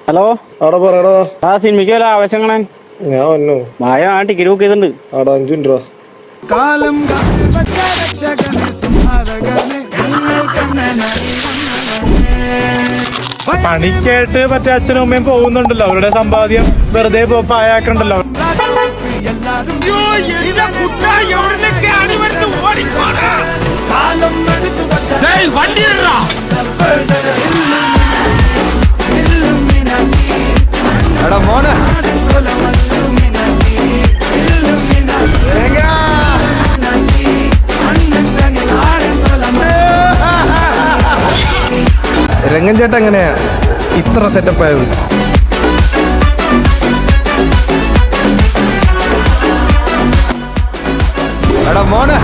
Hello ആ സിനിമയ്ക്ക് വല്ല ആവശ്യങ്ങളെ ഞാൻ വന്നു മായ ആ ടിക്കറ്റ് ബുക്ക് ചെയ്തിട്ടുണ്ട്. അവിടെ 5 മിനിറ്റ് കാലം പണിക്കായിട്ട് മറ്റേ അച്ഛനും അമ്മയും പോകുന്നുണ്ടല്ലോ, അവരുടെ സമ്പാദ്യം വെറുതെ പായാക്കണ്ടല്ലോ. മോനെ രംഗൻ ചേട്ടൻ എങ്ങനെയാ ഇത്ര സെറ്റപ്പ് ആയത്? മോനെ